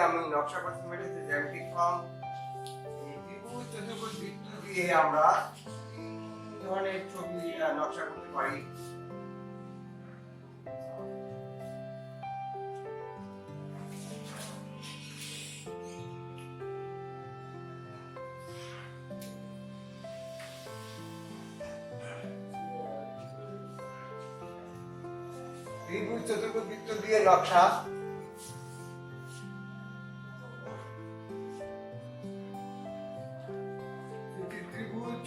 আমি নকশা করতে পেরেছি জ্যামিতিক ফর্ম। এই ত্রিভুজ চতুর্ভুজ বৃত্ত দিয়ে আমরা ধরনের ছবি নকশা করতে পারি। ত্রিভুজ চতুর্ভুজ বৃত্ত দিয়ে নকশা,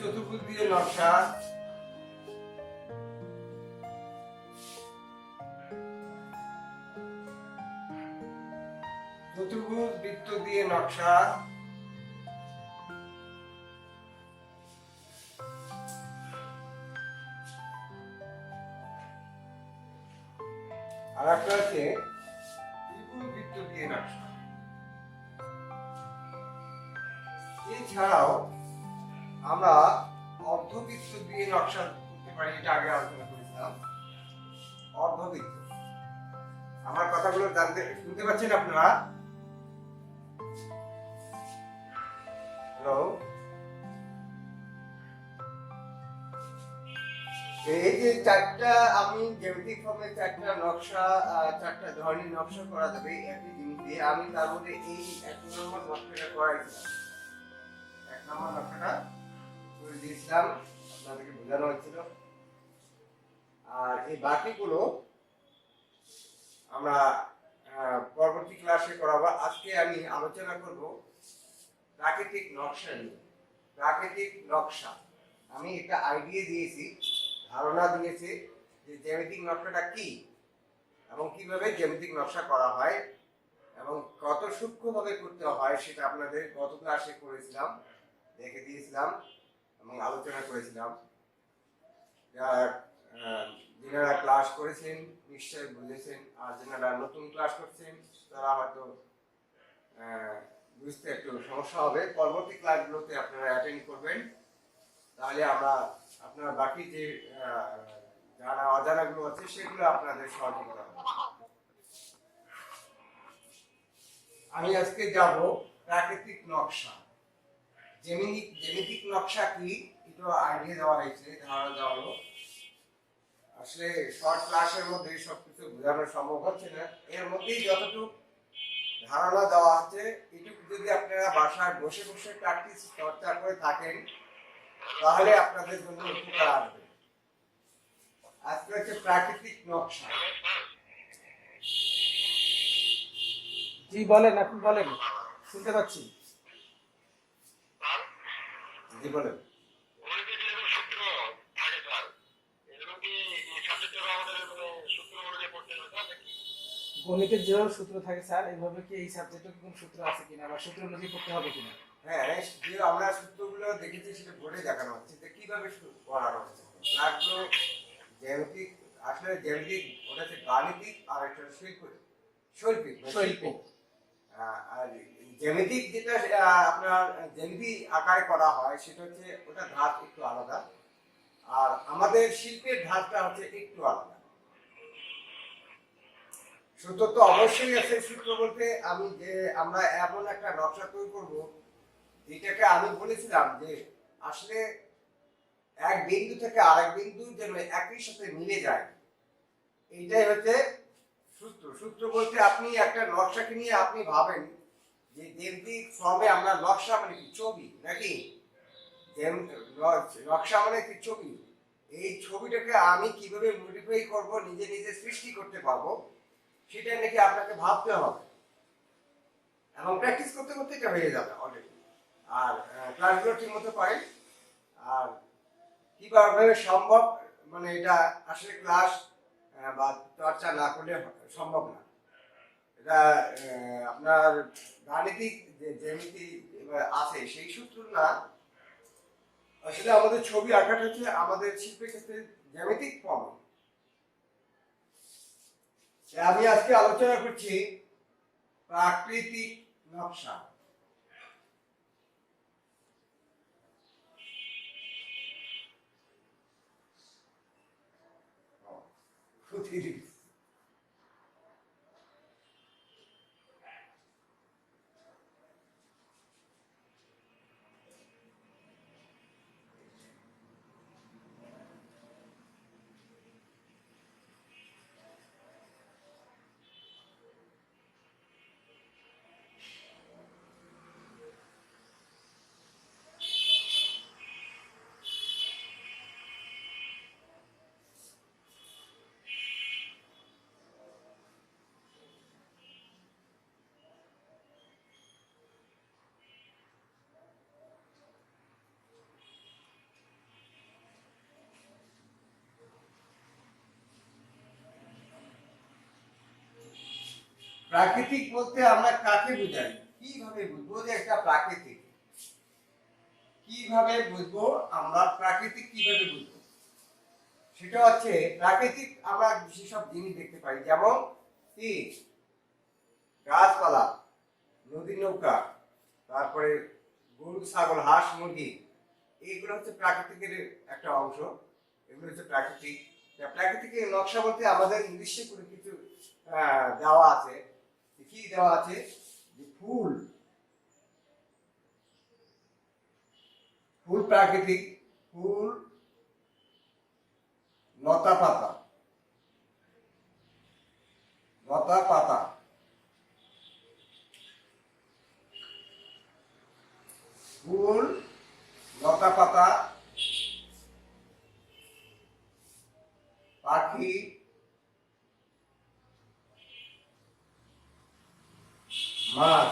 চতুর্ভুজ দিয়ে নকশা, চতুর্ভুজ বৃত্ত দিয়ে নকশা, আর একটা আছে ত্রিভুজ বৃত্ত দিয়ে নকশা। এছাড়াও আমরা অর্ধবৃত্ত দিয়ে নকশা করতে পারি, এটা আগে আলোচনা করেছিলাম। অর্ধবৃত্ত, আমার কথাগুলো শুনতে পাচ্ছেন আপনারা? হ্যালো, এই যে চারটা আমি জ্যামিতিক ফর্মে চারটা নকশা, চারটা ধরনের নকশা করা যাবে একই জিনিস দিয়ে। আমি তার মধ্যে এই 1 নম্বর নকশাটা করাইছিলাম, 1 নম্বর নকশাটা করে দিয়েছিলাম, আপনাদেরকে বোঝানো হচ্ছিল। আর এই বাকিগুলো আমরা পরবর্তী ক্লাসে করাবো। আজকে আমি আলোচনা করব প্রাকৃতিক নকশা নিয়ে। প্রাকৃতিক নকশা, আমি একটা আইডিয়া দিয়েছি, ধারণা দিয়েছি যে জ্যামিতিক নকশাটা কি এবং কিভাবে জ্যামিতিক নকশা করা হয় এবং কত সূক্ষ্মভাবে করতে হয় সেটা আপনাদের গত ক্লাসে করেছিলাম, দেখে দিয়েছিলাম এবং আলোচনা করেছিলাম। যারা ক্লাস করেছেন নিশ্চয়ই বুঝেছেন, আর যারা নতুন ক্লাস করছেন তারা হয়তো বুঝতে একটু সমস্যা হবে। পরবর্তী ক্লাসগুলোতে আপনারা অ্যাটেন্ড করবেন, তাহলে আমরা আপনার বাকি যে জানা অজানাগুলো আছে সেগুলো আপনাদের সহযোগিতা হবে। আমি আজকে যাব প্রাকৃতিক নকশা। জ্যামিতিক নকশা কি এটা আইডিয়া দেওয়া হয়েছে, ধারণা দেওয়া হলো। আসলে শর্ট ক্লাসের মধ্যে সবকিছু বোঝানো সম্ভব হচ্ছে না, এর মধ্যেই যতটুকু ধারণা দেওয়া হচ্ছে এটুকু যদি আপনারা বাসায় বসে বসে প্র্যাকটিস চর্চা করে থাকেন তাহলে আপনাদের জন্য উপকার আসবে। আজকে হচ্ছে প্রাকৃতিক নকশা। জি বলেন, আপনি বলেন, শুনতে পাচ্ছি। জি বলেন। গণিতের যেভাবে সূত্র থাকে স্যার, এইভাবে কি এই সাবজেক্টে কোনো সূত্র আছে কিনা বা সূত্র অনুযায়ী করতে হবে কিনা? হ্যাঁ, যে আমরা সূত্রগুলো দেখেছি সেটা বোর্ডে দেখানো হচ্ছে যে কিভাবে পড়ানো হচ্ছে। ক্লাসগুলো জ্যামিতিক, আসলে জ্যামিতিক ওটা হচ্ছে গাণিতিক আর একটা শৈল্পিক। আর জ্যামিতিক যেটা আপনার জ্যামিতি আকারে করা হয় সেটা হচ্ছে ওটা ধাপ একটু আলাদা, আর আমাদের শিল্পের ধাপটা হচ্ছে একটু আলাদা। সূত্র তো অবশ্যই আছে। সূত্র বলতে আমি যে আমরা এমন একটা নকশা তৈরি করব যেটাকে আমি বলেছিলাম যে আসলে এক বিন্দু থেকে আরেক বিন্দু যেন একই সাথে মিলে যায়, এইটাই হচ্ছে সূত্র। সূত্র বলতে আপনি একটা নকশাকে নিয়ে আপনি ভাবেন যে জ্যামিতিক ফর্মে আমরা নকশা মানে কি ছবি নাকি, নকশা মানে কি ছবি। এই ছবিটাকে আমি কিভাবে মডিফাই করব, নিজে নিজে সৃষ্টি করতে পারবো, সেটা নাকি আপনাকে ভাবতে হবে এবং প্র্যাকটিস করতে করতে এটা হয়ে যাবে অলরেডি। আর ক্লাসগুলো ঠিক মতো করেন। আর কিভাবে সম্ভব, মানে এটা আসলে ক্লাস বা চর্চা না করলে সম্ভব না। এটা আপনার গাণিতিক যে জ্যামিতি আছে সেই সূত্র না, আসলে আমাদের ছবি আঁকাটা হচ্ছে আমাদের শিল্পের ক্ষেত্রে জ্যামিতিক ফর্ম। আমি আজকে আলোচনা করছি প্রাকৃতিক নকশা। প্রাকৃতিক বলতে আমরা কাকে বুঝাই, কিভাবে বুঝবো যে একটা প্রাকৃতিক, কিভাবে বুঝবো আমরা প্রাকৃতিক, কিভাবে বুঝবো? সেটা হচ্ছে প্রাকৃতিক আমরা যেসব জিনিস দেখতে পাই, যেমন কি গাছপালা, নদী নৌকা, তারপরে গরু ছাগল হাঁস মুরগি, এইগুলো হচ্ছে প্রাকৃতিকের একটা অংশ। এগুলো হচ্ছে প্রাকৃতিক। প্রাকৃতিকের নকশা বলতে আমাদের ইংলিশে করে কিছু দেওয়া আছে। কি দেওয়া আছে? যে ফুল, ফুল প্রাকৃতিক, ফুল, লতা পাতা, লতা পাতা, ফুল, লতা পাতা, পাখি, মাছ,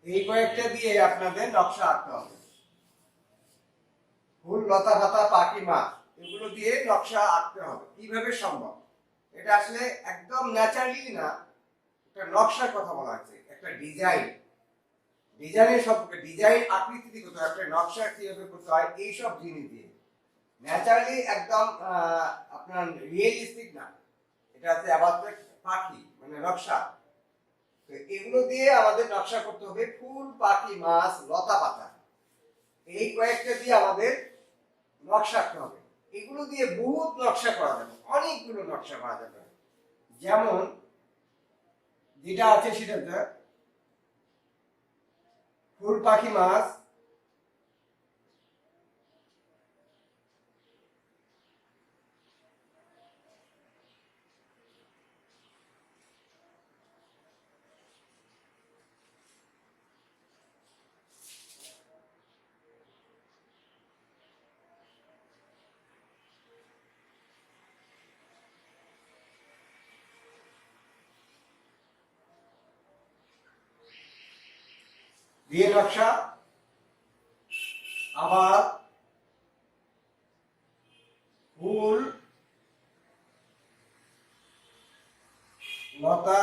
এই কয়েকটা দিয়ে আপনাদের নকশা আঁকতে হবে। ফুল, লতা পাতা, পাখি, মাছ, এগুলো দিয়ে নকশা আঁকতে হবে। কিভাবে সম্ভব? এটা আসলে একদম ন্যাচারালি না, একটা নকশার কথা বলা হচ্ছে, একটা ডিজাইন, ডিজাইনের সম্পর্কে, ডিজাইন আকৃতি দিয়ে করতে হয়, একটা নকশা কিভাবে করতে হয় এইসব জিনিস দিয়ে। ন্যাচারালি একদম আপনার রিয়েলিস্টিক না, এটা হচ্ছে আবার পাখি মানে নকশা। তো এগুলো দিয়ে আমাদের নকশা করতে হবে। ফুল, পাখি, মাছ, লতা পাতা, এই কয়েকটা দিয়ে আমাদের নকশা আঁকতে হবে। এগুলো দিয়ে বহুত নকশা করা যাবে, অনেকগুলো নকশা করা যাবে। যেমন যেটা আছে সেটা হচ্ছে ফুল, পাখি, মাছ, দিয়ে নকশা। আবার ফুল, লতা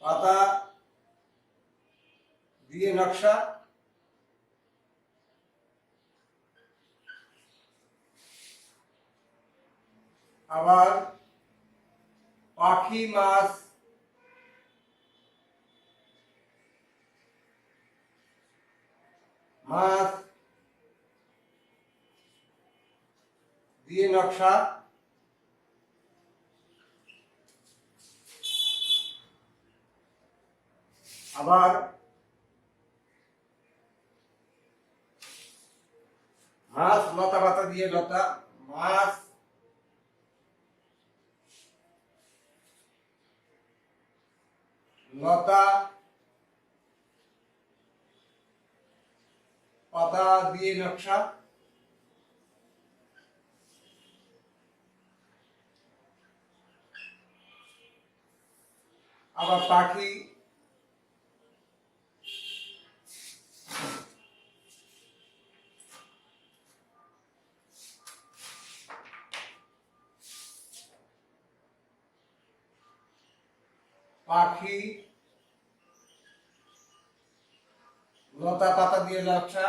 পাতা দিয়ে নকশা। আবার পাখি, মাছ, মাছ দিয়ে নকশা। আবার মাছ, লতা পাতা দিয়ে লতা, মাছ, লতা পাতা দিয়ে নকশা। আবার পাখি, পাখি, লতা পাতা দিয়ে নকশা।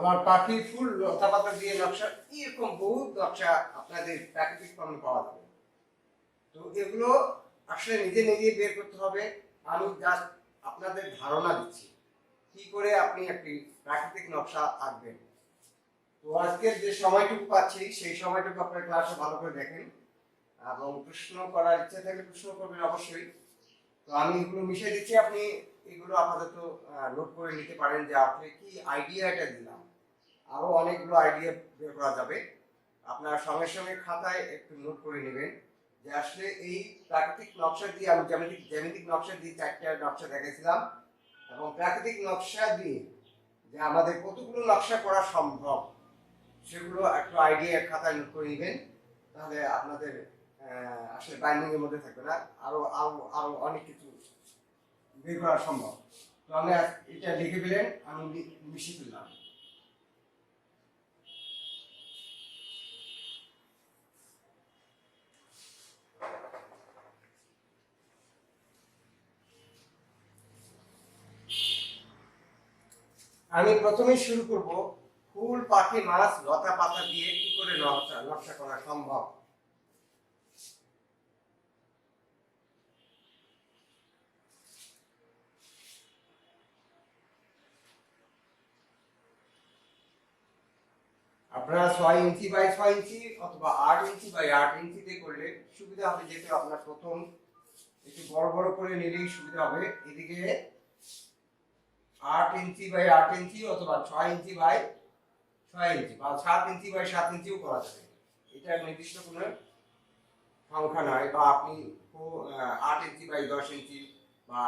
আবার পাখি ফুল লতা পাতা দিয়ে নকশা, এরকম বহু নকশা আপনাদের প্রাকৃতিক পণ্য পাওয়া যাবে। তো এগুলো আসলে নিজে নিজে বের করতে হবে। আমি জাস্ট আপনাদের ধারণা দিচ্ছি কি করে আপনি একটি প্রাকৃতিক নকশা আঁকবেন। তো আজকের যে সময়টুকু পাচ্ছি সেই সময়টুকু আপনার ক্লাসে ভালো করে দেখেন এবং প্রশ্ন করার ইচ্ছা থাকলে প্রশ্ন করবেন অবশ্যই। তো আমি এগুলো মিশিয়ে দিচ্ছি, আপনি এগুলো আপাতত নোট করে নিতে পারেন যে আপনি কি আইডিয়াটা দিলাম। আরো অনেকগুলো আইডিয়া বের করা যাবে। আপনার সঙ্গে সঙ্গে খাতায় একটু নোট করে নেবেন যে আসলে এই প্রাকৃতিক নকশা দিয়ে আমি জ্যামিতিক নকশা দিয়ে 4টা নকশা দেখাইছিলাম এবং প্রাকৃতিক নকশা দিয়ে যে আমাদের কতগুলো নকশা করা সম্ভব সেগুলো একটু আইডিয়া খাতায় নোট করে নেবেন। তাহলে আপনাদের আসলে বাইন্ডিং এর মধ্যে থাকবে না, আরো আরো আরো অনেক কিছু বের করা সম্ভব। তো আমি এটা লিখে ফেলেন, আমি মিশিয়ে ফেললাম। আমি প্রথমে শুরু করব ফুল পাখি মাছ লতা পাতা দিয়ে কি করে নকশা নকশা করা সম্ভব। আপনারা 6 ইঞ্চি বাই 6 ইঞ্চি অথবা 8 ইঞ্চি বাই 8 ইঞ্চিতে করলে সুবিধা হবে, যেহেতু আপনার প্রথম একটু বড় বড় করে নিলেই সুবিধা হবে। এদিকে 8 ইঞ্চি বাই 8 ইঞ্চি অথবা 6 ইঞ্চি বাই 6 ইঞ্চি বা 7 ইঞ্চি বাই 7 ইঞ্চিও করা যাবে। এটা নির্দিষ্ট কোনো সংখ্যা নয়, বা আপনি 8 ইঞ্চি বাই 10 ইঞ্চি বা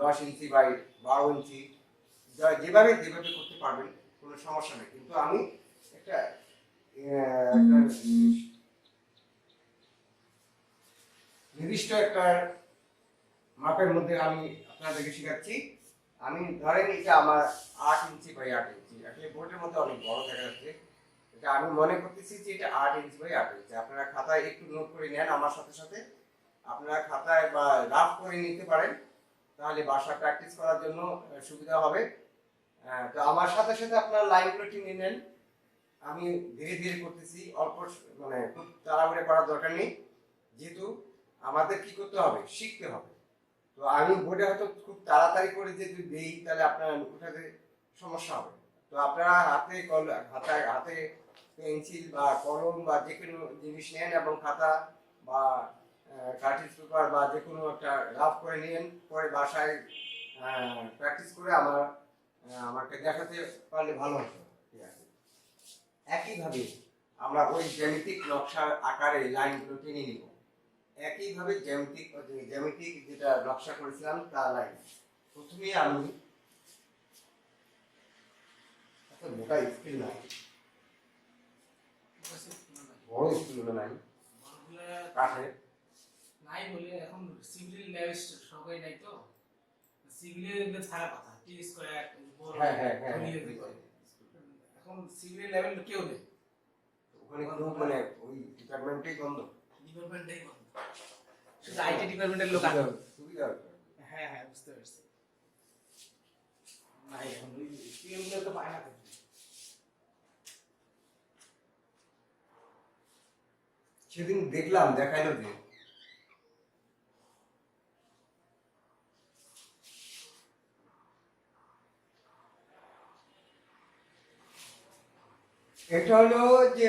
10 ইঞ্চি বাই 12 ইঞ্চি যেভাবে যেভাবে করতে পারবেন, কোনো সমস্যা নেই। কিন্তু আমি একটা নির্দিষ্ট একটা মাপের মধ্যে আমি আপনাদেরকে শেখাচ্ছি। আমি ধরেন এটা আমার 8 ইঞ্চি বাই 8 ইঞ্চি, আসলে বোর্ডের মধ্যে অনেক বড় দেখা যাচ্ছে। এটা আমি মনে করতেছি যে এটা 8 ইঞ্চি বাই 8 ইঞ্চি। আপনারা খাতায় একটু নোট করে নেন আমার সাথে সাথে, আপনারা খাতায় বা রাফ করে নিতে পারেন, তাহলে বাসা প্র্যাকটিস করার জন্য সুবিধা হবে। তো আমার সাথে সাথে আপনারা লাইনগুলো টেনে নেন। আমি ধীরে ধীরে করতেছি, অল্প মানে খুব তাড়াহুড়ো করার দরকার নেই, যেহেতু আমাদের কি করতে হবে, শিখতে হবে। তো আমি বোর্ডে হয়তো খুব তাড়াতাড়ি করে যদি দেই তাহলে আপনার ওঠাতে সমস্যা হবে। তো আপনারা হাতে পেন্সিল বা কলম বা যে কোনো জিনিস নেন এবং খাতা বা কার্টিজ পেপার বা যে কোনো একটা রাফ করে নিন, পরে বাসায় প্র্যাকটিস করে আমাকে দেখাতে পারলে ভালো হতো। ঠিক আছে, একইভাবে আমরা ওই জ্যামিতিক নকশার আকারে লাইনগুলো টেনে নিব। একইভাবে জ্যামিতিক যেটা নকশা করেছিলাম তা লাইন। প্রথমে আমি একটা মোটা স্কেল নাই, বড় স্কেল নাই, কাঠের নাই বলে এখন সিভিল ল্যাব সবাই নাই, তো সিভিলের ছাড়া কথা টি স্কয়ার বড় হ্যাঁ হ্যাঁ হ্যাঁ এখন সিভিল লেভেল কেউ নেই ওখানে, কোনো মানে ওই ডিপার্টমেন্টেই বন্ধ, ডিপার্টমেন্টেই বন্ধ, শুধু আইটি ডিপার্টমেন্টের লোক আছে। সুবিধা হ্যাঁ হ্যাঁ বুঝতে পারছি। নাই এখন ওই স্কিলগুলো তো পায় না। সেদিন দেখলাম দেখাইলো যে এটা হলো যে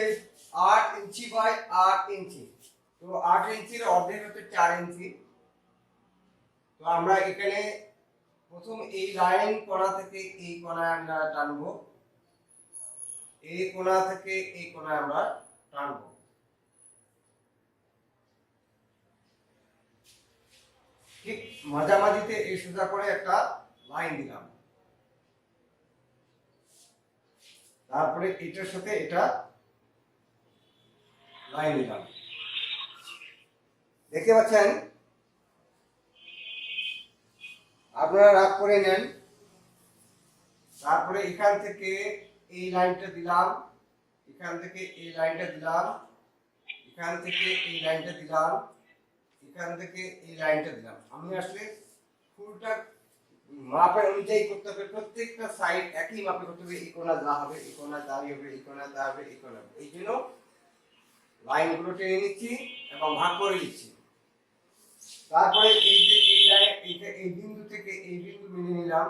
8 ইঞ্চি বাই 8 ইঞ্চি। তো 8 ইঞ্চির অর্ধেক হচ্ছে 4 ইঞ্চি। তো আমরা এখানে প্রথম এই লাইন কোণা থেকে এই কোণায় আমরা টানবো, এই কোণা থেকে এই কোণায় আমরা টানবো। ঠিক মাঝামাঝিতে এই সোজা করে একটা লাইন দিলাম, তারপরে এটার সাথে এটা লাইন দিলাম। দেখতে পাচ্ছেন, আপনারা রাগ করে নেন। তারপরে এখান থেকে এই লাইনটা দিলাম, এখান থেকে এই লাইনটা দিলাম, এখান থেকে এই লাইনটা দিলাম, এখান থেকে এই লাইনটা দিলাম। আমি আসলে ফুলটা মাপের অনুযায়ী করতে হবে, প্রত্যেকটা সাইড একই মাপে করতে হবে, এই কোণা যা হবে এই কোণা তাই হবে, এই কোণা যা হবে এই কোণা। এই জন্য লাইনগুলো টেনে নিচ্ছি এবং ভাগ করে নিচ্ছি। তারপরে এই যে এই লাইন এই বিন্দু থেকে এই বিন্দু মিলিয়ে নিলাম,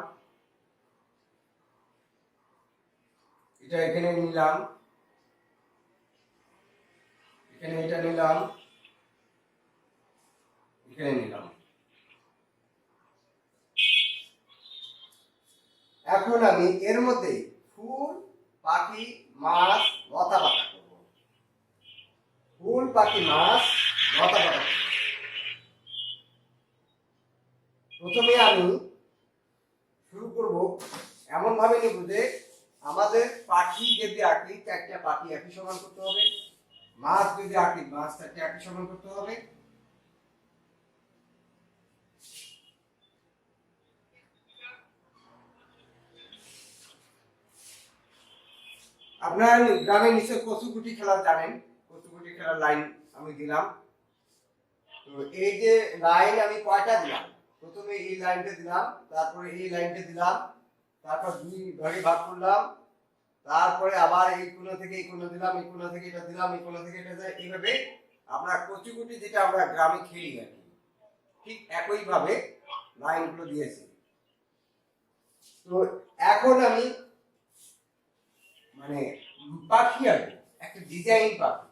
এটা এখানে নিলাম, এখানে এটা নিলাম, এখানে নিলাম। এখন আমি এর মধ্যে ফুল, পাখি, মাছ, লতা পাতা করব। ফুল, পাখি, মাছ, লতা পাতা করব। প্রথমে আমি শুরু করব এমন ভাবে নিব যে আমাদের পাখি যদি আঁকি 4টা পাখি একই সমান করতে হবে, মাছ যদি আঁকি মাছ 4টা একই সমান করতে হবে। আপনারা গ্রামে নিশ্চয় কচুকুটি খেলা জানেন, কচুকুটি খেলার লাইন আমি দিলাম। তো এই যে লাইন আমি কয়টা দিলাম, প্রথমে এই লাইনটা দিলাম, তারপরে এই লাইনটা দিলাম, তারপর 2 ভাগে ভাগ করলাম, তারপরে আবার এই কোণা থেকে এই কোণা দিলাম, এই কোণা থেকে এটা দিলাম, এই কোণা থেকে এটা দিলাম। এইভাবে আমরা কচুকুটি যেটা আমরা গ্রামে খেলি আর কি, ঠিক একই ভাবে লাইনগুলো দিয়েছি। তো এখন আমি মানে পাখি আঁকবো, একটা ডিজাইন পাখি,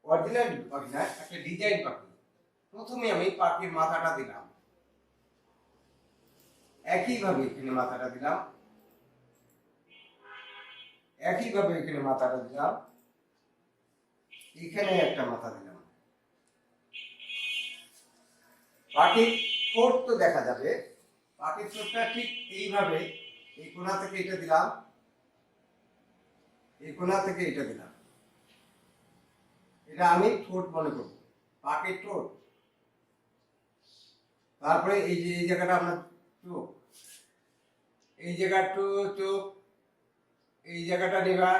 অরিজিনাল পাখি না, একটা ডিজাইন পাখি। প্রথমে আমি পাখির মাথাটা দিলাম, একইভাবে এখানে মাথাটা দিলাম, একইভাবে এখানে মাথাটা দিলাম, এখানে একটা মাথা দিলাম। পাখির ঠোঁট তো দেখা যাবে, পাখির ঠোঁটটা ঠিক এইভাবে এই কোণা থেকে এটা দিলাম, এই কোণা থেকে এটা দিলাম। এটা আমি ঠোঁট মনে করব, পাখির ঠোঁট। তারপরে এই যে এই জায়গাটা আপনার চোখ, এই জায়গাটা চোখ, এই জায়গাটা নেবা।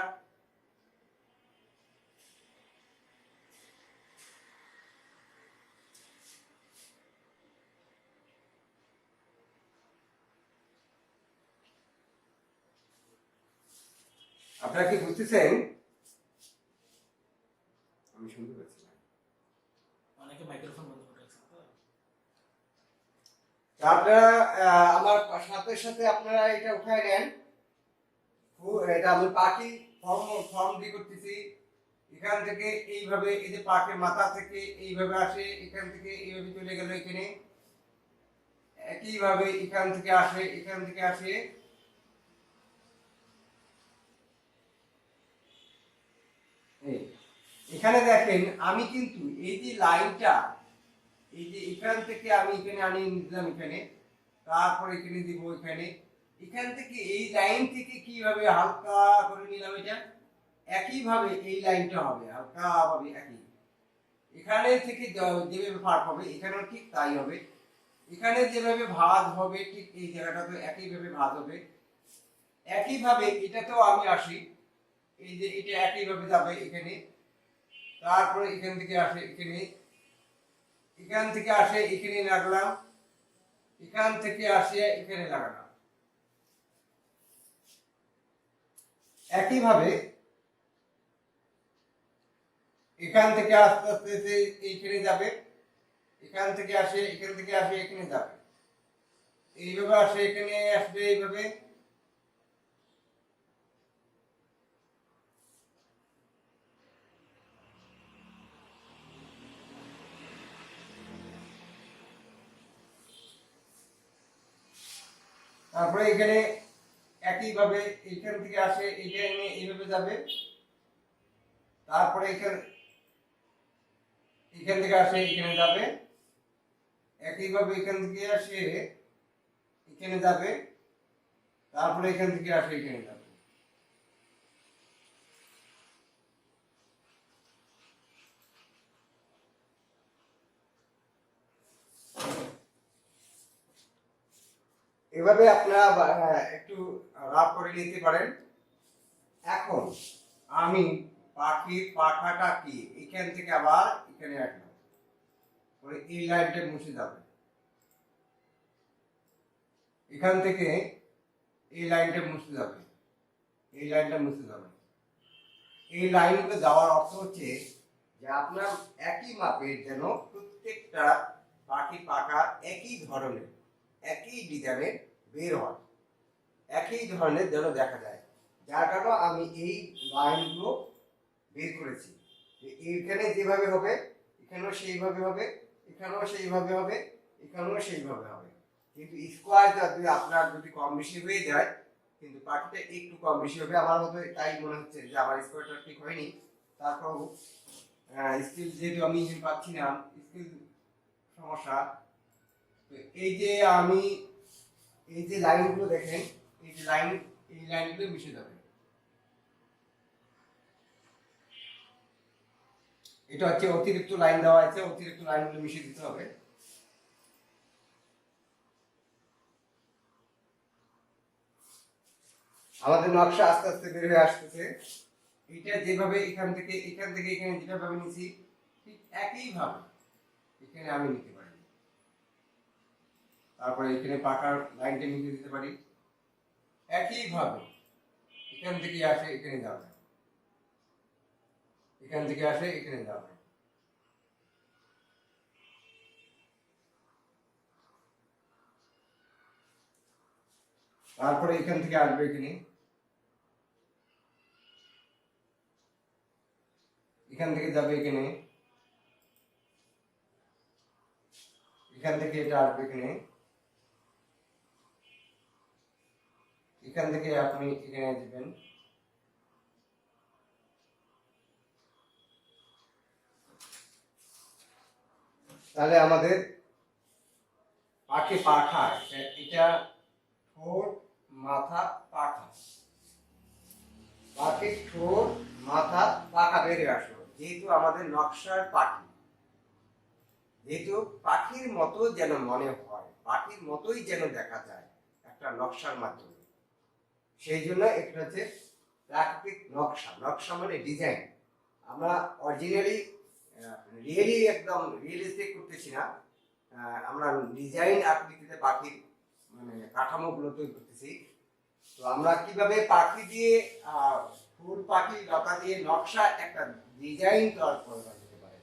আপনারা কি বুঝতেছেন? আমি শুনতে পাচ্ছি না। অনেকে মাইক্রোফোন বন্ধ করে রাখছে তো। আপনারা আমার সাথে সাথে আপনারা এটা উঠায় নেন। এটা আমি পাখি ফর্ম দিয়ে করতেছি। এখান থেকে এইভাবে এই যে পাখির মাথা থেকে এইভাবে আসে, এখান থেকে এইভাবে চলে গেল এখানে, একইভাবে এখান থেকে আসে, এখান থেকে আসে, এখানে দেখেন আমি কিন্তু এই যে লাইনটা, এই যে এখান থেকে আমি এখানে আনি নিলাম, এখানে তারপর এখানে দিব, এখানে এখান থেকে এই লাইন থেকে কিভাবে হালকা করে নিলাম, এটা একইভাবে এই লাইনটা হবে হালকা ভাবে একই। এখানে থেকে যেভাবে ফাঁক হবে এখানেও ঠিক তাই হবে, এখানে যেভাবে ভাঁজ হবে ঠিক এই জায়গাটাতে একইভাবে ভাঁজ হবে। একইভাবে এটাতেও আমি আসি, এই যে এটা একইভাবে যাবে এখানে, তারপরে এখান থেকে আসে এখানে, এখান থেকে আসে এখানে লাগলাম, এখান থেকে আসে এখানে লাগালাম। একইভাবে এখান থেকে আস্তে আস্তে এইখানে যাবে, এখান থেকে আসে, এখান থেকে আসে এখানে যাবে, এইভাবে আসে এখানে আসবে এইভাবে। তারপরে এখানে একইভাবে এইখান থেকে আসে এইখানে এইভাবে যাবে, তারপরে এখান থেকে আসে এখানে যাবে, একইভাবে এখান থেকে আসে এখানে যাবে, তারপরে এখান থেকে আসে এখানে যাবে। এভাবে আপনারা একটু রাফ করে নিতে পারেন। এখন আমি পাখির পাখাটা কি এখান থেকে আবার এখানে রাখলাম, পরে এই লাইনটা মুছে যাবে, এখান থেকে এই লাইনটা মুছে যাবে, এই লাইনটা মুছে যাবে। এই লাইনগুলো যাওয়ার অর্থ হচ্ছে যে আপনার একই মাপের যেন প্রত্যেকটা পাখি পাখা একই ধরনের, একই ডিজাইনের বের হয়, একই ধরনের যেন দেখা যায়। যার কারণে আমি এই লাইনগুলো বের করেছি। এইখানে যেভাবে হবে এখানেও সেইভাবে হবে, এখানেও সেইভাবে হবে, এখানেও সেইভাবে হবে। কিন্তু স্কোয়ার যদি আপনার যদি কম বেশি হয়ে যায়, কিন্তু পাখিটা একটু কম বেশি হবে। আমার মতো তাই মনে হচ্ছে যে আমার স্কোয়ারটা ঠিক হয়নি। তারপর স্কিল যেহেতু আমি পাচ্ছি না, স্কিল সমস্যা। এই যে আমি এই যে লাইনগুলো দেখেন, এই যে লাইন, এই লাইনগুলো মিশে যাবে। এটা হচ্ছে অতিরিক্ত লাইন দেওয়া আছে, অতিরিক্ত লাইনগুলো মিশিয়ে দিতে হবে। আমাদের নকশা আস্তে আস্তে বের হয়ে আসতেছে। এটা যেভাবে এখান থেকে এখানে যেভাবে নিয়েছি ঠিক একইভাবে এখানে আমি নিতে পারি। তারপরে এখানে পাকার লাইনটা নিতে দিতে পারি একইভাবে। এখান থেকে আসে এখানে যাবে, এখান থেকে আসে এখানে যাবে। তারপরে এখান থেকে আসবে এখানে, এখান থেকে যাবে এখানে, এখান থেকে এটা আসবে এখানে, এখান থেকে আপনি এখানে দিবেন। তাহলে আমাদের পাখি পাখা, এটা ঠোঁট মাথা পাখা, পাখির ঠোঁট মাথা পাখা বেরিয়ে আসলো। যেহেতু আমাদের নকশার পাখি, যেহেতু পাখির মতো যেন মনে হয়, পাখির মতোই যেন দেখা যায় একটা নকশার মাধ্যমে, সেই জন্য এটা হচ্ছে প্রাকৃতিক নকশা। নকশা মানে ডিজাইন। আমরা অরিজিনালি রিয়েলি একদম রিয়েলিস্টিক করতেছি না, আমরা ডিজাইন আকৃতিতে পাখির মানে কাঠামোগুলো তৈরি করতেছি। তো আমরা কিভাবে পাখি দিয়ে ফুল পাখি লতা দিয়ে নকশা একটা ডিজাইন তৈরি করা যেতে পারে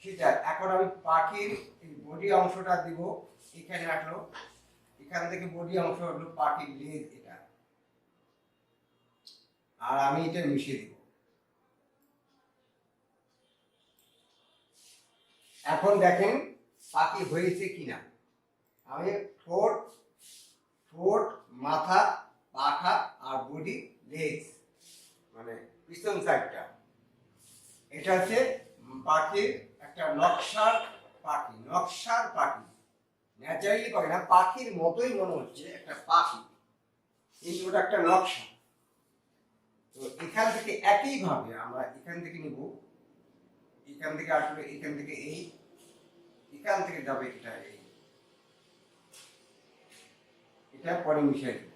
সেটা। এখন আমি পাখির এই বডি অংশটা দিব, এখানে আসলো, এখান থেকে বডি অংশ হলো পাখির লেজ এটা, আর আমি এটা মিশিয়ে দিব। এখন দেখেন পাখি হয়েছে কিনা। আমি ঠোঁট, ঠোঁট মাথা পাখা আর বডি লেজ মানে পিছন সাইডটা, এটা হচ্ছে পাখির একটা নকশার পাখি, নকশার পাখি। ন্যাচারালি পাখি না, পাখির মতোই মনে হচ্ছে একটা পাখি, কিন্তু ওটা একটা নকশা। তো এখান থেকে একইভাবে আমরা এখান থেকে নিব, এখান থেকে আসলে এখান থেকে এই, এখান থেকে যাবে এটা এই, এটা পরে মিশিয়ে দেব।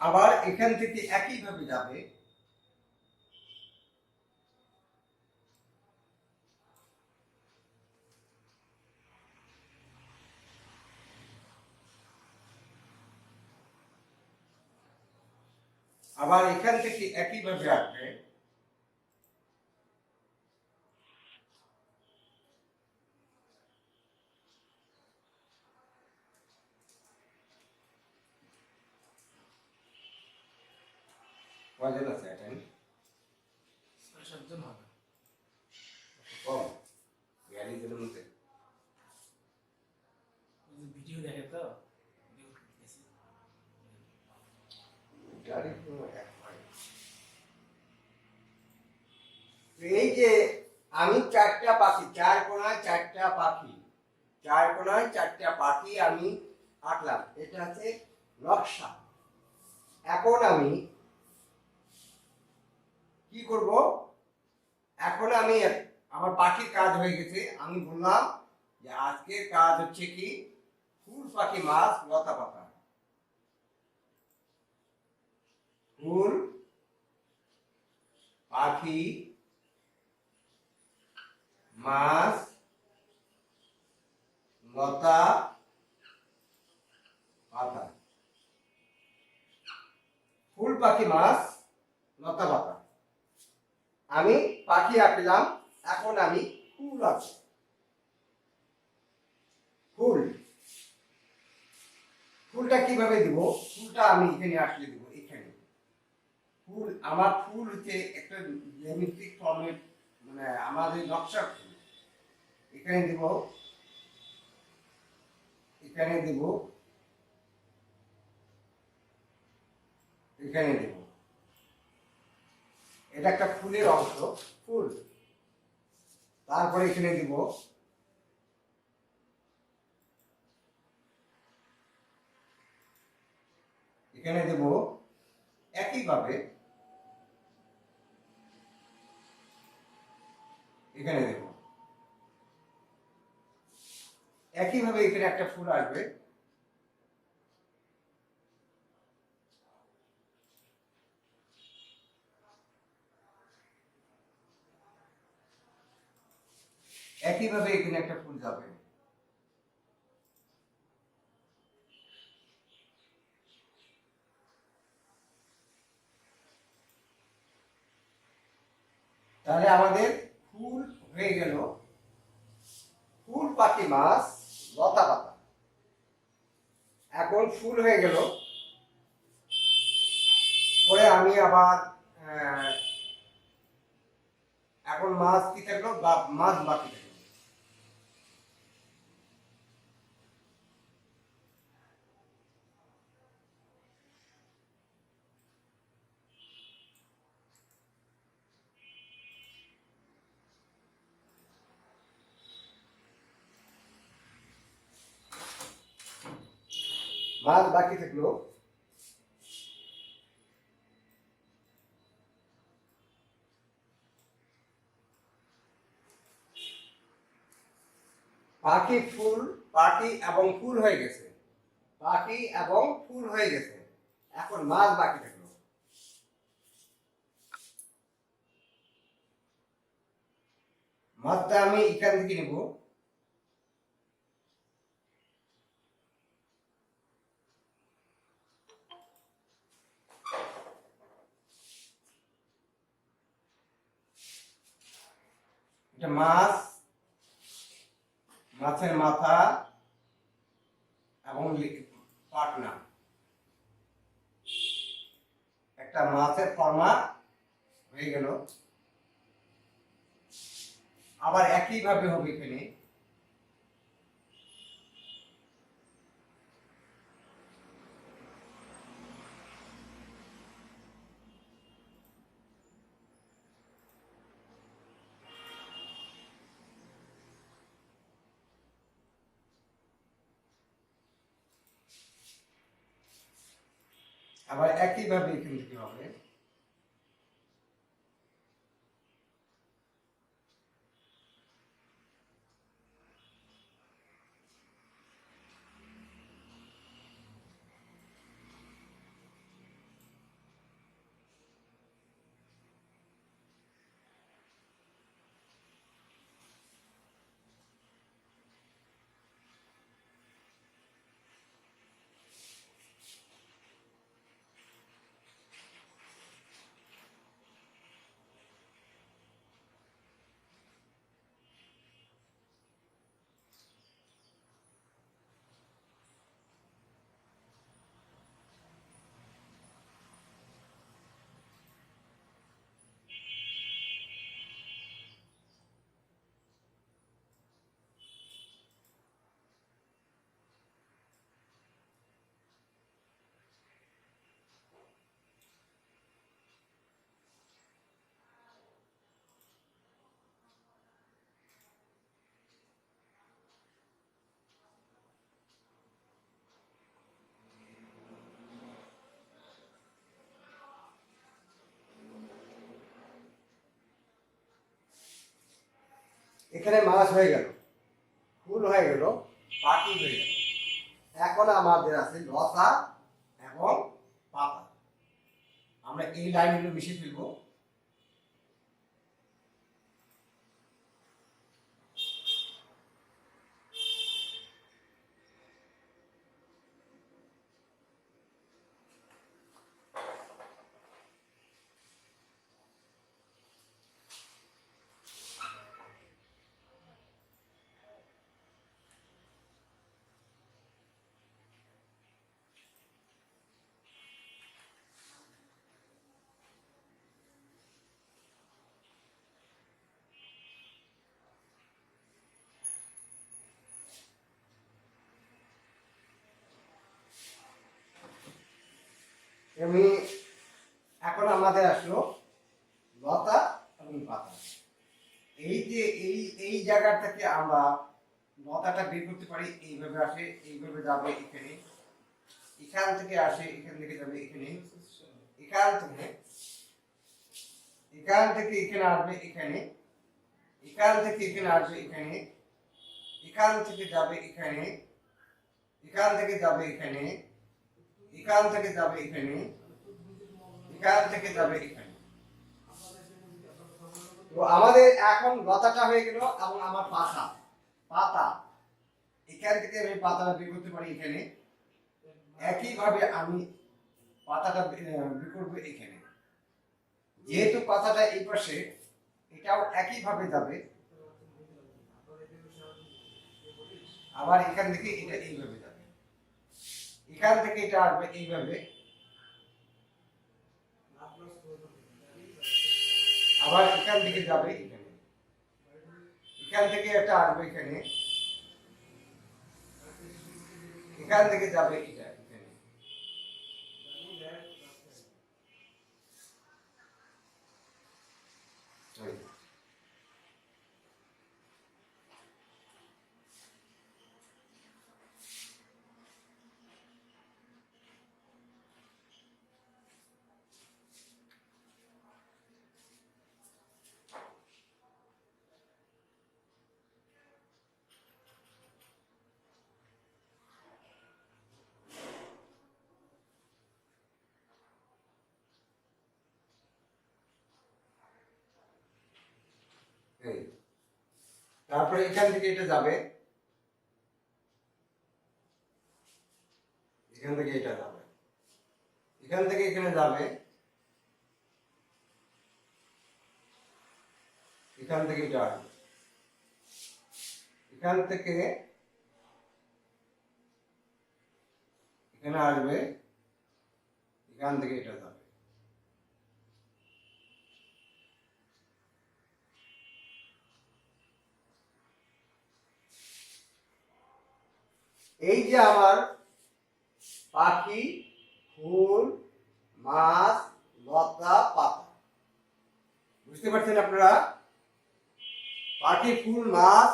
আবার এখান থেকে একইভাবে যাবে, আবার এখান থেকে একইভাবে আসবে, কয়জন আছে এখন? 6-7 জন হবে। কম 42 জনের মধ্যে। ভিডিও দেখে তো ভিডিও দেখতেছি। গাড়ি কোনো এক হয়। তো এই যে আমি চারটা পাখি, চার কোণায় চারটা পাখি, চার কোণায় চারটা পাখি আমি আঁকলাম, এটা হচ্ছে নকশা। এখন আমি কি করব, এখন আমি আমার পাখির কাজ হয়ে গেছে। আমি বললাম যে আজকের কাজ হচ্ছে কি ফুল পাখি মাছ লতা পাতা। ফুল, পাখি, মাছ, লতা, পাতা। ফুল, পাখি, মাছ, লতা, পাতা। আমি পাখি আঁকলাম, এখন আমি ফুল আঁকবো। ফুল, ফুলটা কিভাবে দিব? ফুলটা আমি এখানে আসলে দিব, এখানে। ফুল, আমার ফুল হচ্ছে একটা জ্যামিতিক ফর্মের, মানে আমাদের নকশার ফুল। এখানে দিব, এখানে দিব, এখানে দিব। এটা একটা ফুলের অংশ, ফুল। তারপরে এখানে দিব, এখানে দেব, একইভাবে এখানে দেব, একইভাবে এখানে একটা ফুল আসবে। একইভাবে এখানে একটা ফুল যাবে। তাহলে আমাদের ফুল হয়ে গেল, ফুল, পাখি, মাছ, লতা, পাতা। এখন ফুল হয়ে গেল, পরে আমি আবার এখন মাছ কি থাকলো? মাছ বাকি থাকলো। মাছ বাকি থাকলো, পাখি, ফুল, পাখি এবং ফুল হয়ে গেছে, পাখি এবং ফুল হয়ে গেছে। এখন মাছ বাকি থাকলো। মাছটা আমি এখান থেকে নেব, এটা মাছ, মাছের মাথা এবং পাটনা, একটা মাছের ফর্মা হয়ে গেল। আবার একইভাবে হবে এখানে, আবার একইভাবে এখান থেকে হবে। এখানে মাছ হয়ে গেল, ফুল হয়ে গেল, পাখি হয়ে গেল। এখন আমাদের আছে লতা এবং পাতা। আমরা এই লাইনগুলো মিশিয়ে ফেলবো। এমনি এখন আমাদের আসলো লতা এবং পাতা। এই যে এই জায়গা থেকে আমরা লতাটা বের করতে পারি, এইভাবে আসে, এইভাবে যাবে এখানে, এখান থেকে আসে, এখান থেকে যাবে এখানে, এখান থেকে এখানে আসবে এখানে, এখান থেকে এখানে আসবে এখানে, এখান থেকে যাবে এখানে, এখান থেকে যাবে এখানে, এখান থেকে যাবে এখানে, এখান থেকে যাবে এখানে। তো আমাদের এখন লতাটা হয়ে গেল এবং আমার পাতা পাতা এখান থেকে আমি পাতাটা বের করতে পারি এখানে, একইভাবে আমি পাতাটা বের করবো এখানে। যেহেতু পাতাটা এই পাশে, এটাও একইভাবে যাবে, আবার এখান থেকে এটা এইভাবে যাবে, এখান থেকে এটা আসবে এইভাবে, আবার এখান থেকে যাবে এখানে, এখান থেকে এটা আসবে এখানে, এখান থেকে যাবে এটা এখানে। তারপরে এখান থেকে এটা যাবে, এখান থেকে এটা যাবে, এখান থেকে এখানে যাবে, এখান থেকে এটা আসবে, এখান থেকে এখানে আসবে, এখান থেকে এটা যাবে। এই যে আমার পাখি, ফুল, মাছ, লতা, পাতা, বুঝতে পারছেন আপনারা? পাখি, ফুল, মাছ,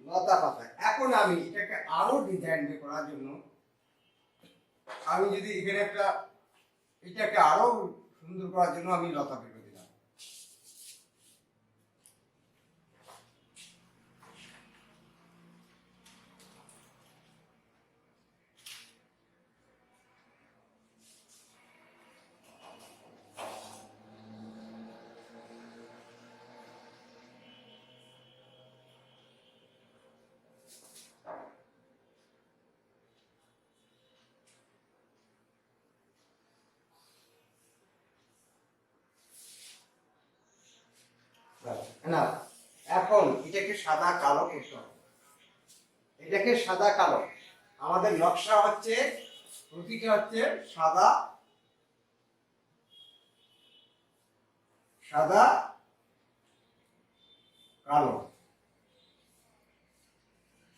লতা, পাতা। এখন আমি এটাকে আরো ডিজাইন করার জন্য আমি যদি এখানে একটা, এটাকে আরো সুন্দর করার জন্য আমি লতা বের করে দিলাম। না, এখন এটাকে সাদা কালো করতে হবে, এটাকে সাদা কালো। আমাদের নকশা হচ্ছে প্রতিটা হচ্ছে সাদা সাদা কালো,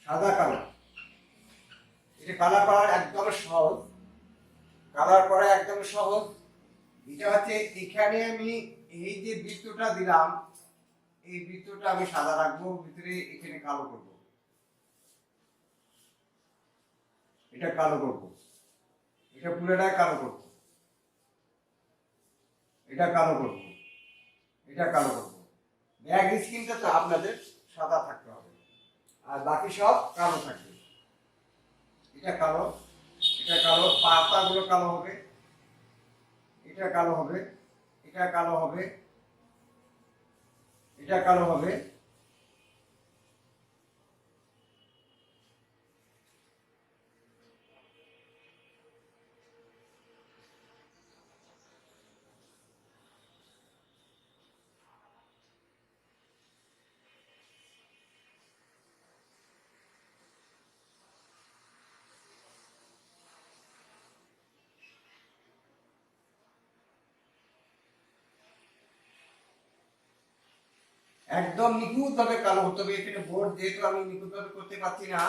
সাদা কালো। এটা কালার করার একদম সহজ, কালার করা একদম সহজ। এটা হচ্ছে এখানে আমি এই যে বৃত্তটা দিলাম, এই বৃত্তটা আমি সাদা রাখবো, ভিতরে এখানে কালো করব, এটা কালো করব, এটা পুরোটা কালো করব, এটা কালো করব, এটা কালো করব। ব্যাক স্ক্রিনটা তো আপনাদের সাদা থাকতে হবে, আর বাকি সব কালো থাকবে। এটা কালো, এটা কালো, পাতাগুলো কালো হবে, এটা কালো হবে, এটা কালো হবে, এটা কালো হবে। একদম নিখুঁতভাবে কালো হতে হবে। এখানে বোর্ড যেহেতু আমি নিখুঁতভাবে করতে পারছি না,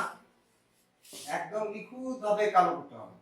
একদম নিখুঁতভাবে কালো করতে হবে।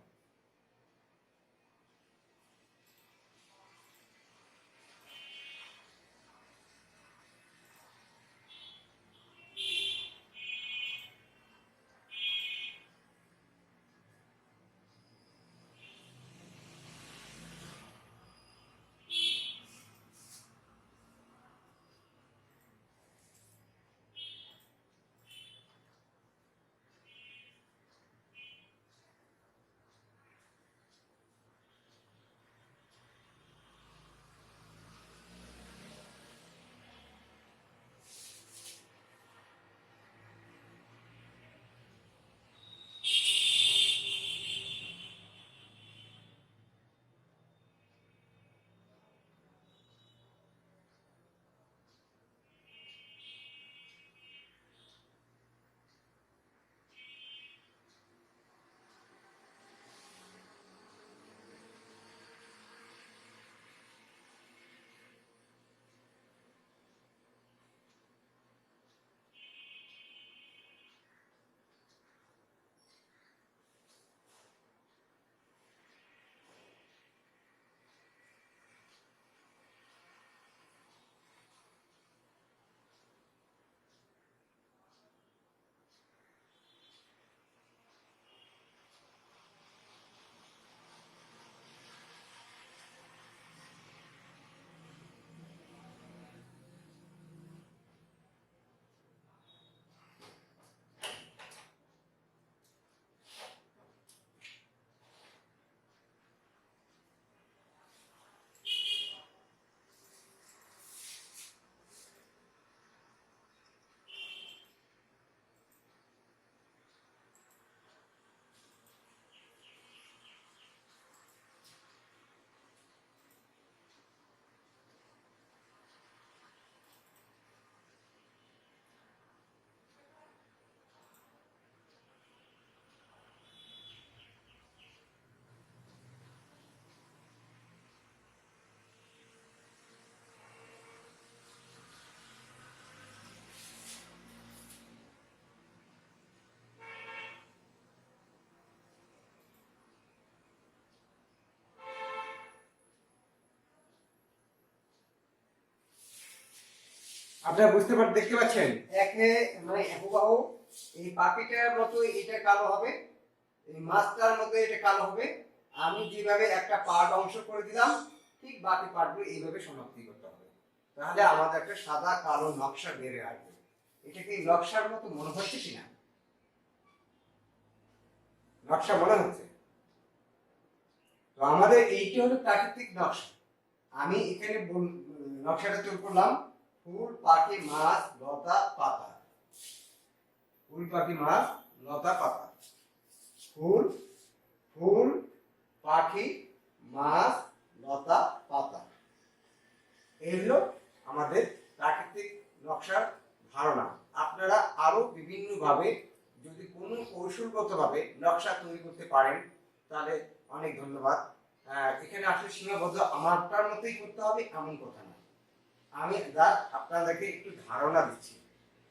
আপনারা দেখতে পাচ্ছেন একে মানে হুবহু এই পাখিটার মতো এটা কালো হবে, এই মাছটার মতো এটা কালো হবে। আমি যেভাবে একটা পার্ট অংশ করে দিলাম, ঠিক বাকি পার্টগুলো এইভাবে শনাক্তি করতে হবে। তাহলে আমাদের একটা সাদা কালো নকশা বের হয়ে আসবে। এটা কি নকশার মতো মনে হচ্ছে কিনা? নকশা মনে হচ্ছে? তো আমাদের এইটি হলো প্রাকৃতিক নকশা। আমি এখানে নকশাটা তৈরি করলাম ফুল, পাখি, মাছ, লতা, পাতা। ফুল, পাখি, মাছ, লতা, পাতা। ফুল, ফুল, পাখি, মাছ, লতা, পাতা। এই হলো আমাদের প্রাকৃতিক নকশার ধারণা। আপনারা আরো বিভিন্ন ভাবে যদি কোনো কৌশলগতভাবে নকশা তৈরি করতে পারেন তাহলে অনেক ধন্যবাদ। এখানে আসলে সীমাবদ্ধ আমারটার মতোই করতে হবে এমন কথা না। আমি আপনাদেরকে একটু ধারণা দিচ্ছি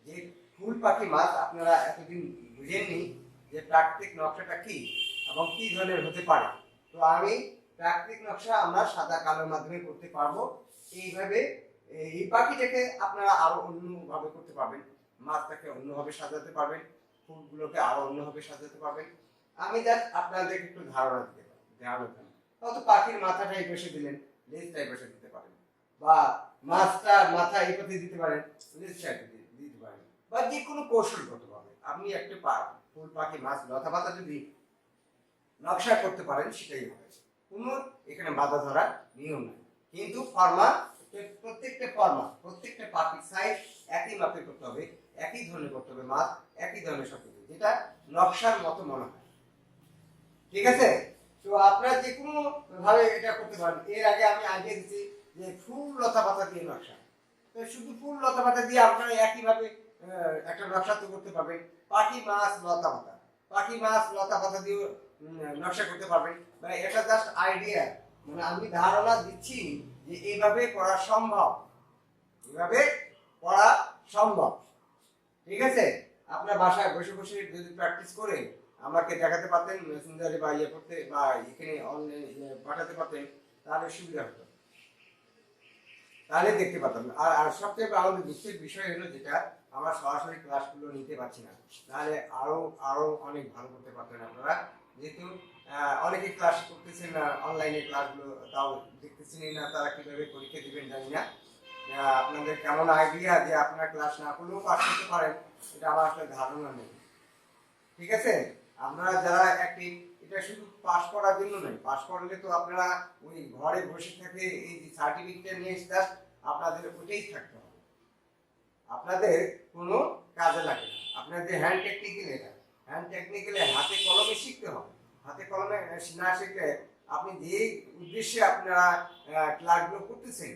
যে ফুল, পাখি, মাছ আপনারা এতদিন বুঝেননি যে প্রাকৃতিক নকশাটা কি এবং কি ধরনের হতে পারে। তো আমি প্রাকৃতিক নকশা আমরা সাদা কালোর মাধ্যমে করতে পারবো। এইভাবে এই পাখিটাকে আপনারা আরো অন্যভাবে করতে পারবেন, মাছটাকে অন্যভাবে সাজাতে পারবেন, ফুলগুলোকে আরো অন্যভাবে সাজাতে পারবেন। আমি জাস্ট আপনাদেরকে একটু ধারণা দিতে পারি, ধারণা দিলাম। হয়তো পাখির মাথাটা এই পাশে দিলেন, লেজটা এই পাশে দিতে পারেন, বা মাছটা মাথা এই পাশে দিতে পারেন, লেজটা দিতে পারেন, বা যে কোনো কৌশলগত ভাবে আপনি একটা ফুল, পাখি, মাছ, লতা পাতা যদি নকশা করতে পারেন সেটাই হবে। কোনো এখানে বাধা ধরার নিয়ম নাই। কিন্তু প্রত্যেকটা পাখির সাইজ একই মাপে করতে হবে, একই ধরনের করতে হবে, মাছ একই ধরনের সব কিছু, যেটা নকশার মতো মনে হয়। ঠিক আছে? তো আপনারা যে কোনো ভাবে এটা করতে পারেন। এর আগে আমি আইডিয়া দিচ্ছি যে ফুল লতা পাতা দিয়ে নকশা। তো শুধু ফুল লতা পাতা দিয়ে আপনারা একইভাবে একটা নকশা তো করতে পারবেন। পাখি মাছ লতা পাতা দিয়ে নকশা করতে পারবেন। মানে এটা জাস্ট আইডিয়া, মানে আমি ধারণা দিচ্ছি যে এইভাবে করা সম্ভব, এইভাবে করা সম্ভব। ঠিক আছে? আপনার বাসায় বসে বসে যদি প্র্যাকটিস করে আমাকে দেখাতে পারতেন, মেসেঞ্জারে বা ইয়ে করতে বা এখানে অনলাইনে পাঠাতে পারতেন, তাহলে সুবিধা হতো, তাহলে দেখতে পারতাম। আর সবচেয়ে আমাদের দুঃখের বিষয় হলো যেটা, আমরা সরাসরি ক্লাসগুলো নিতে পারছি না, তাহলে আরো অনেক ভালো করতে পারতেন আপনারা। যেহেতু অনেকে ক্লাস করতেছেন না, অনলাইনে ক্লাসগুলো তাও দেখতেছেনই না, তারা কিভাবে পরীক্ষা দিবেন জানি না। আপনাদের কেমন আইডিয়া যে আপনারা ক্লাস না করলেও পাস করতে পারেন, এটা আমার আসলে ধারণা নেই। ঠিক আছে? আপনারা যারা অ্যাক্টিভ, এটা শুধু পাস করার জন্য নয়, পাস করলে তো আপনারা ওই ঘরে বসে থেকে এই যে সার্টিফিকেট নিয়ে জাস্ট আপনাদের ওইটাই থাকতে হবে, আপনাদের কোনো কাজে লাগে না। আপনাদের হ্যান্ড টেকনিক্যাল, এটা হ্যান্ড টেকনিক্যালে হাতে কলমে শিখতে হবে। হাতে কলমে না শিখলে আপনি যে উদ্দেশ্যে আপনারা ক্লাসগুলো করতেছেন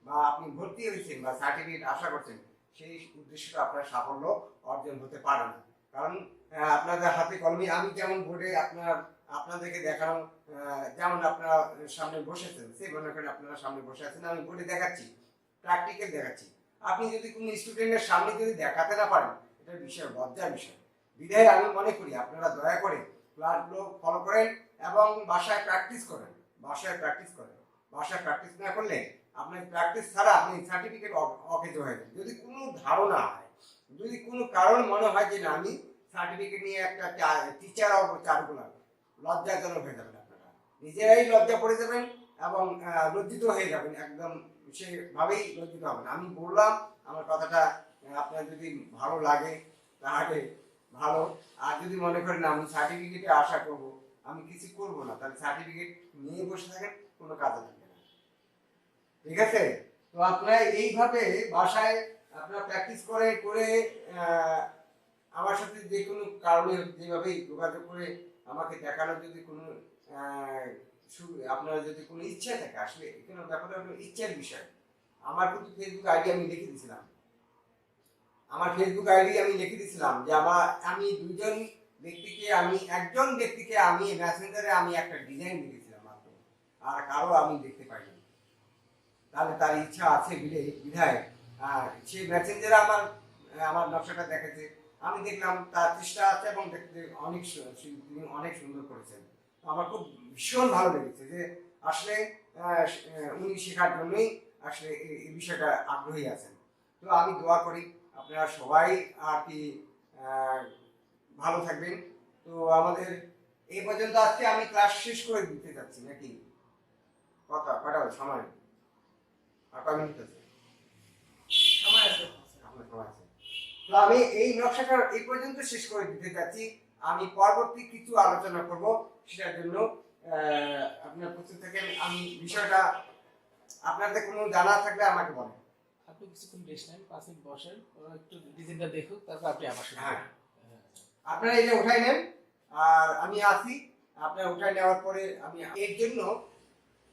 বা আপনি ভর্তি হয়েছেন বা সার্টিফিকেট আশা করছেন, সেই উদ্দেশ্যটা আপনার সাফল্য অর্জন হতে পারে না। কারণ আপনাদের হাতে কলমে, আমি যেমন বোর্ডে আপনাদেরকে দেখানো, যেমন আপনারা সামনে বসেছেন, সেই মনে করেন আপনারা সামনে বসে আছেন, আমি বোর্ডে দেখাচ্ছি, প্র্যাকটিক্যাল দেখাচ্ছি। আপনি যদি কোনো স্টুডেন্টের সামনে যদি দেখাতে না পারেন, এটা বিষয় লজ্জার বিষয়। বিধায় আমি মনে করি আপনারা দয়া করে ক্লাসগুলো ফলো করেন এবং বাসায় প্র্যাকটিস করেন। বাসায় প্র্যাকটিস না করলে আপনার প্র্যাকটিস ছাড়া আপনি সার্টিফিকেট অকেজ হয়ে যাবেন। যদি কোনো ধারণা হয়, যদি কোনো কারণ মনে হয় যে না আমি সার্টিফিকেট নিয়ে একটা টিচার চালু করলাম, লজ্জাজনক হয়ে যাবেন, আপনারা নিজেরাই লজ্জা পড়ে যাবেন এবং লজ্জিত হয়ে যাবেন, একদম সেভাবেই লজ্জিত হবেন। আমি বললাম আমার কথাটা, আপনার যদি ভালো লাগে তাহলে ভালো, আর যদি মনে করেন আমি সার্টিফিকেটে আশা করব, আমি কিছু করব না, তাহলে সার্টিফিকেট নিয়ে বসে থাকেন, কোনো কাজে লাগবে না। ঠিক আছে? তো আপনারা এইভাবে বাসায় আপনারা প্র্যাকটিস করে আমার সাথে যে কোনো কারণে যেভাবেই যোগাযোগ করে আমাকে দেখানোর যদি কোনো আপনার যদি কোনো ইচ্ছা থাকে, আসলে এখানে ব্যাপারটা হলো ইচ্ছার বিষয়। আমার কিন্তু ফেসবুক আইডি আমি লিখে দিয়েছিলাম, যে আমি একজন ব্যক্তিকে আমি মেসেঞ্জারে আমি একটা ডিজাইন লিখেছিলাম মাত্র, আর কারো আমি দেখতে পাইনি। তাহলে তার ইচ্ছা আছে বিধায় সে মেসেঞ্জারে আমার নকশাটা দেখেছে, আমি দেখলাম তার চেষ্টা আছে এবং দেখতে তিনি অনেক সুন্দর করেছেন। আমার খুব ভীষণ ভালো লেগেছে যে আসলে উনি শেখার জন্যই আসলে এই বিষয়টা আগ্রহী আছেন। তো আমি দোয়া করি আপনারা সবাই আর কি ভালো থাকবেন। তো আমাদের এই পর্যন্ত আজকে আমি ক্লাস শেষ করে দিতে যাচ্ছি, নাকি কটা সময় আর কয় মিনিট আছে? সময় আছে, আপনার সময় আছে। তো আমি এই নকশাটা এই পর্যন্ত শেষ করে দিতে যাচ্ছি। আমি পরবর্তী কিছু আলোচনা করব, সেটার জন্য আপনার প্রস্তুত থাকেন। আমি বিষয়টা আপনাদের কোনো জানা থাকলে আমাকে বলেন। আপনি কিছুক্ষণ রেস্ট নেন, 5 মিনিট বসেন, ওরা একটু ডিজাইনটা দেখুক, তারপর আপনি আবার শুরু হ্যাঁ, করেন। আপনারা এটা উঠাই নেন আর আমি আসি। আপনারা উঠাই নেওয়ার পরে আমি এর জন্য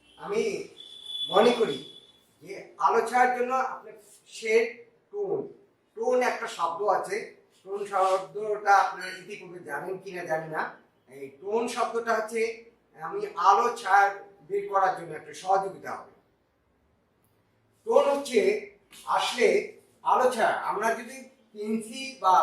আমি মনে করি যে আলোচনার জন্য আপনার শেড, টোন একটা শব্দ আছে। টোন শব্দটা আপনারা ইতিপূর্বে জানেন কিনা জানি না। এই টোন শব্দটা হচ্ছে আমি আলো ছায়া বের করার জন্য একটা সহযোগিতা হবে। টোন হচ্ছে আসলে আলো ছায়া। আমরা যদি পেন্সিল বা